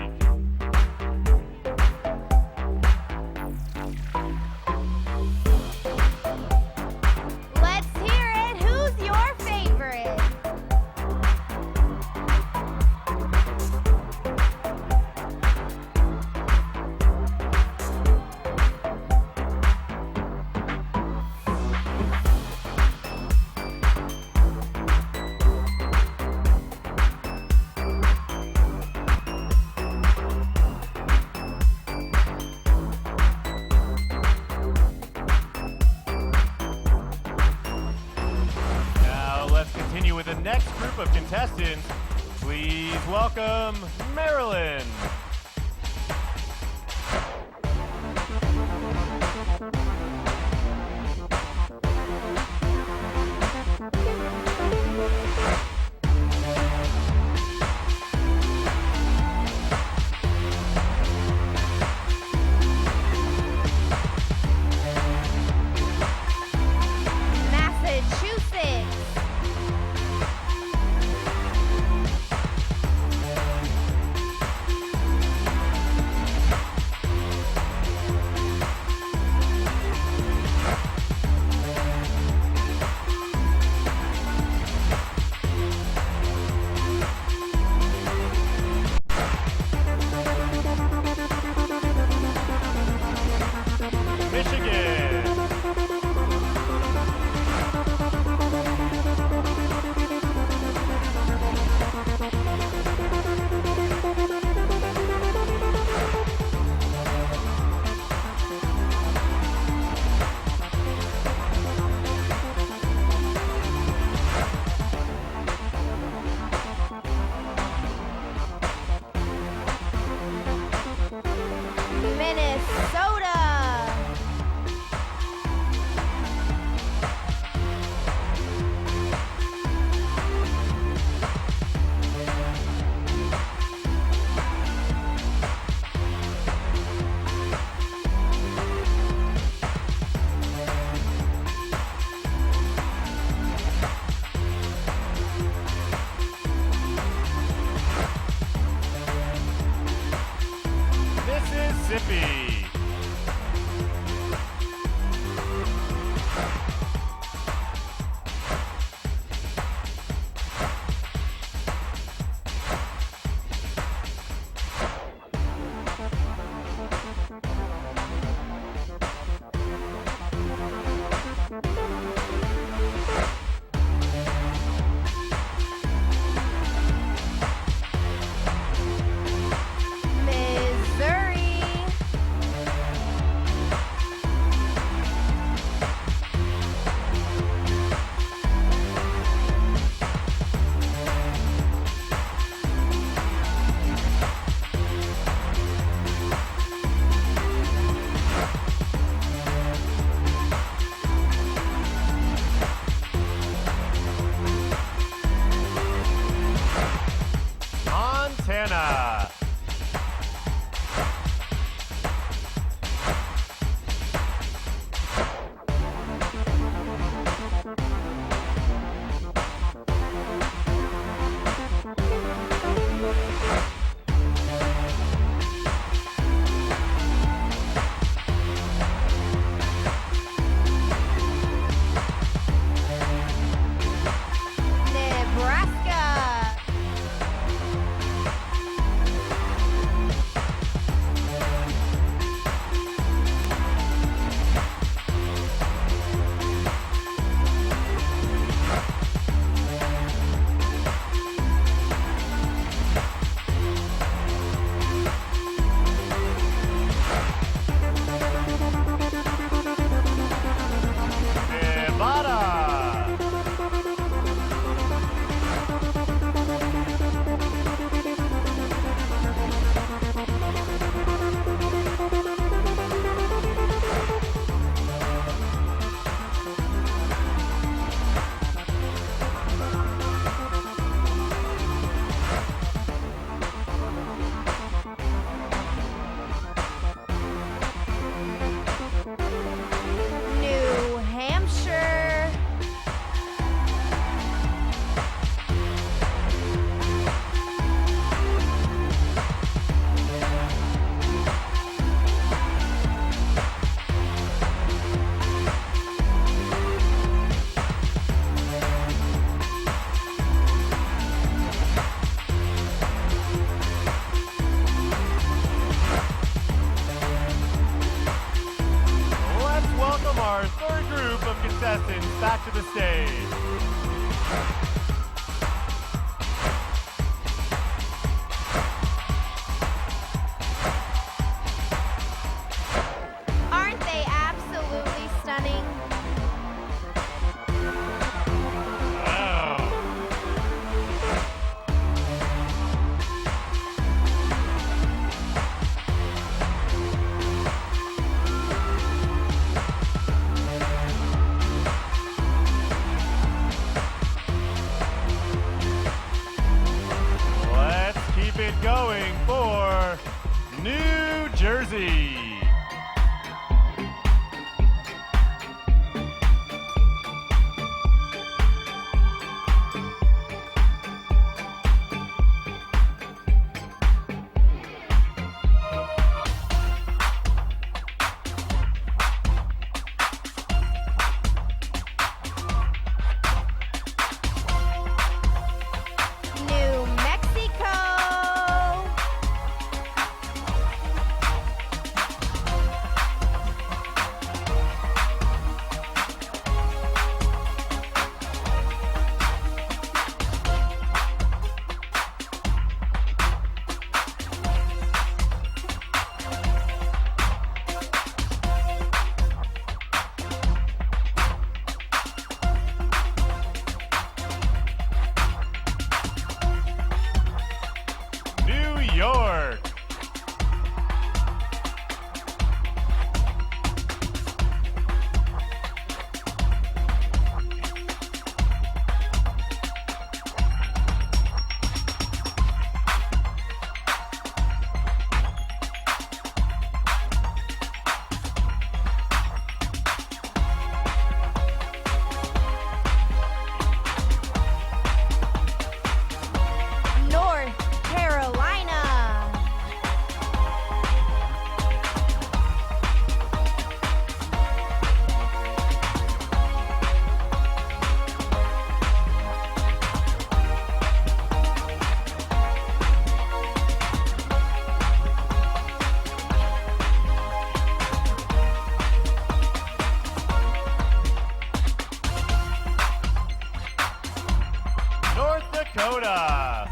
Let's hear it. Who's your favorite? Now let's continue with the next group of contestants. Please welcome Marilyn. Massachusetts. Michigan. Minnesota. Mississippi. Missouri. it going for New Jersey. New Mexico. New York. North Carolina. North Dakota.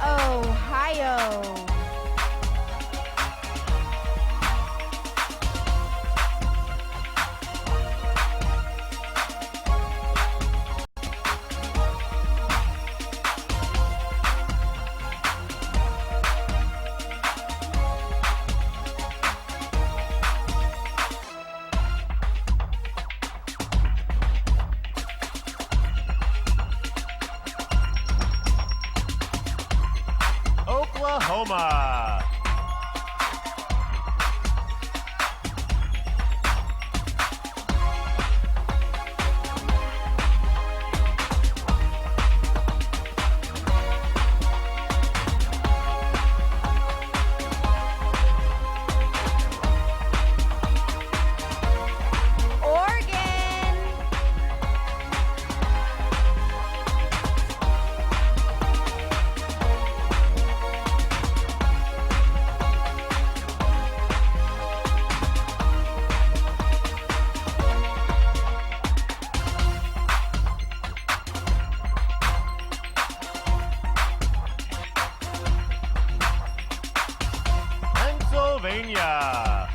Ohio. Oklahoma. Oregon. Pennsylvania.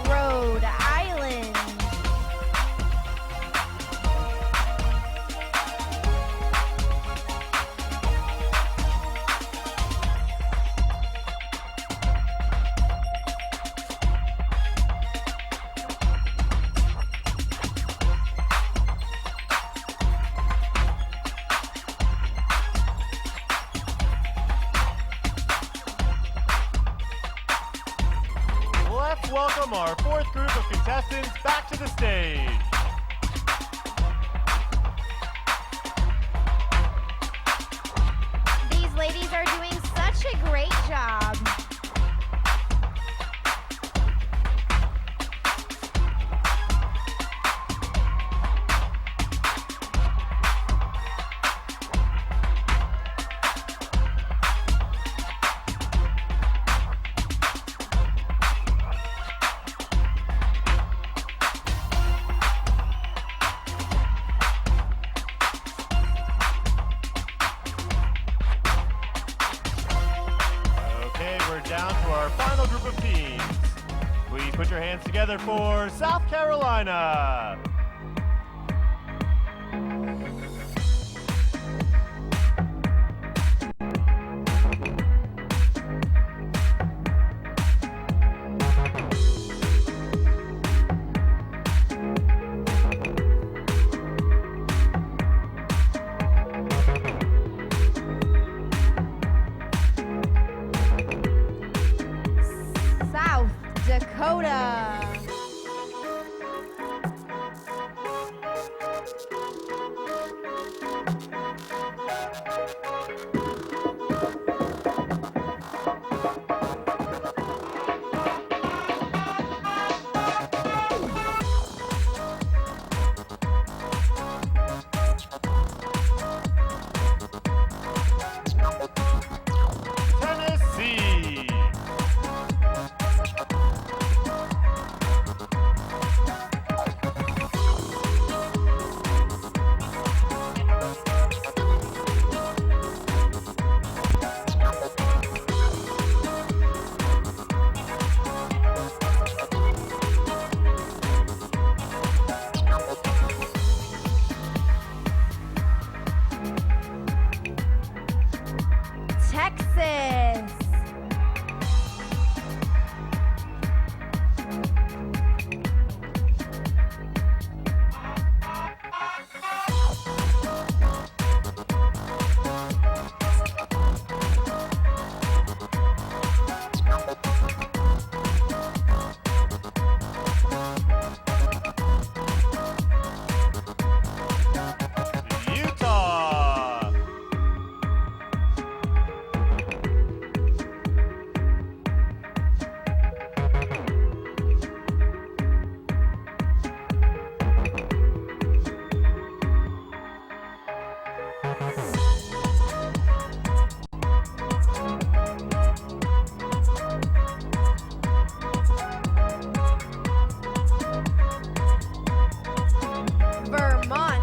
Rhode Island. Let's welcome our fourth group of contestants back to the stage. These ladies are doing such a great job. our final group of teams. Please put your hands together for South Carolina. South Dakota. Tennessee. Texas. Utah. Vermont.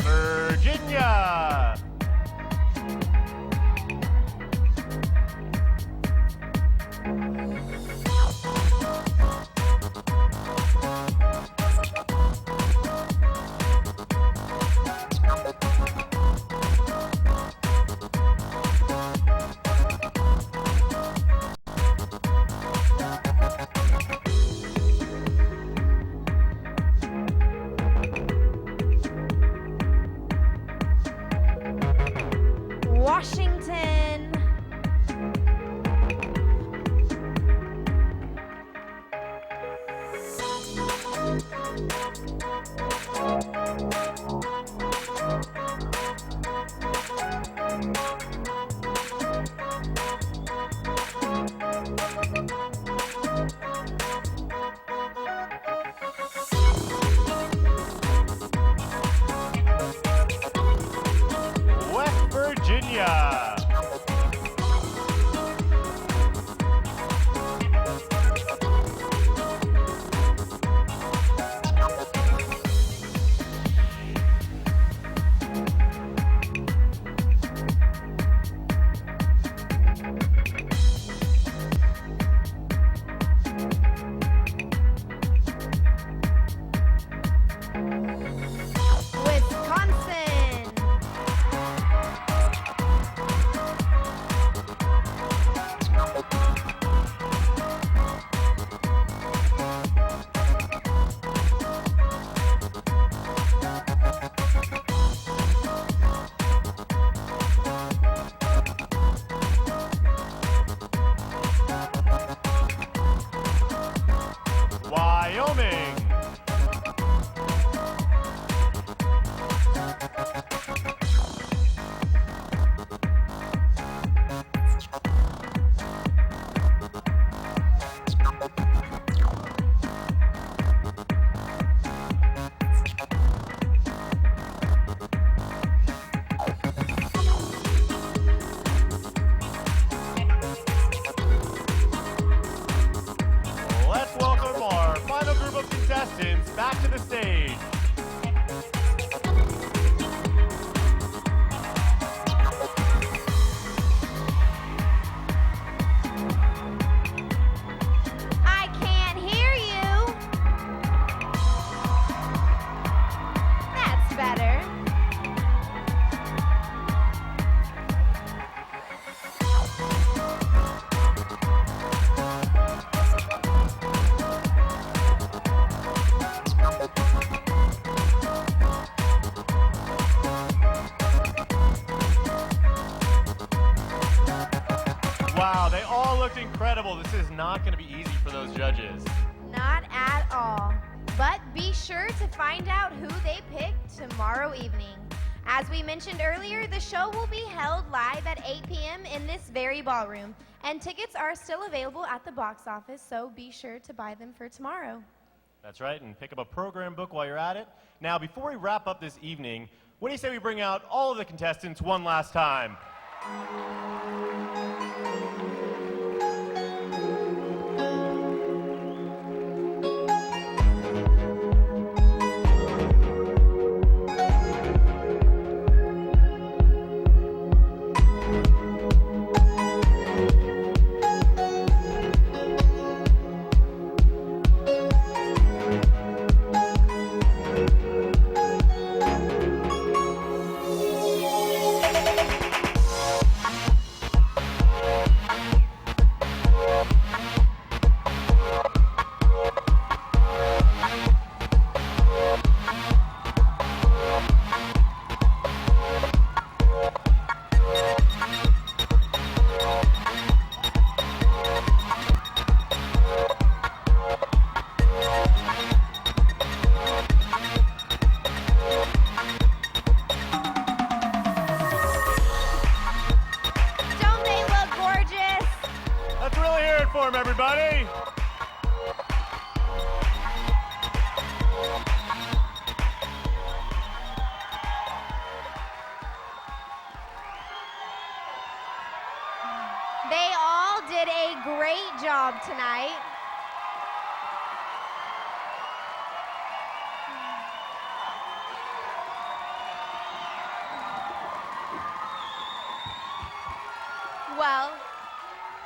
Virginia. Washington. West Virginia. Wisconsin. Wow, they all looked incredible. This is not going to be easy for those judges. Not at all. But be sure to find out who they pick tomorrow evening. As we mentioned earlier, the show will be held live at 8 p.m. in this very ballroom, and tickets are still available at the box office, so be sure to buy them for tomorrow. That's right, and pick up a program book while you're at it. Now, before we wrap up this evening, what do you say we bring out all of the contestants one last time? Don't they look gorgeous? Let's really hear it for them, everybody. They all did a great job tonight. Well,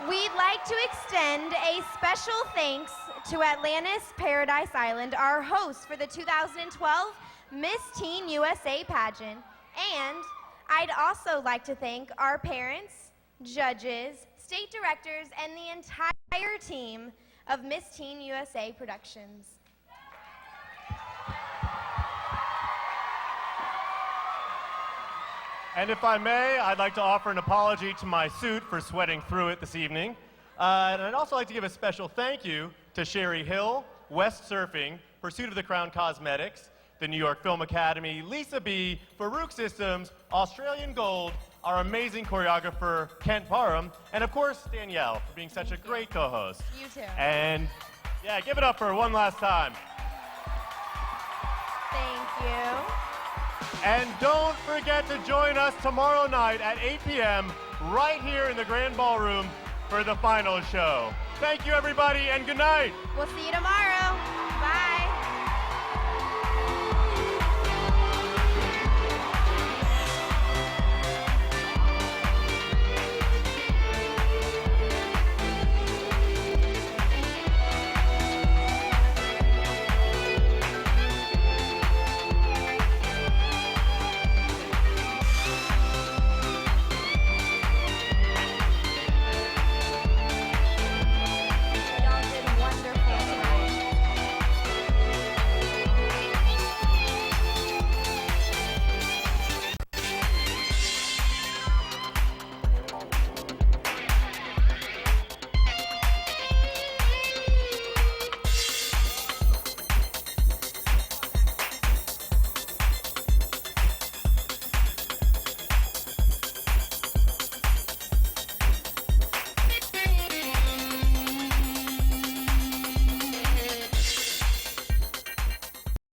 we'd like to extend a special thanks to Atlantis Paradise Island, our host for the 2012 Miss Teen USA pageant. And I'd also like to thank our parents, judges, state directors, and the entire team of Miss Teen USA Productions. And if I may, I'd like to offer an apology to my suit for sweating through it this evening. And I'd also like to give a special thank you to Sherry Hill, West Surfing, Pursuit of the Crown Cosmetics, the New York Film Academy, Lisa B, Farouk Systems, Australian Gold, our amazing choreographer, Kent Parham, and of course, Danielle, for being such a great co-host. You too. And yeah, give it up for her one last time. Thank you. And don't forget to join us tomorrow night at 8 p.m. right here in the Grand Ballroom for the final show. Thank you, everybody, and good night. We'll see you tomorrow.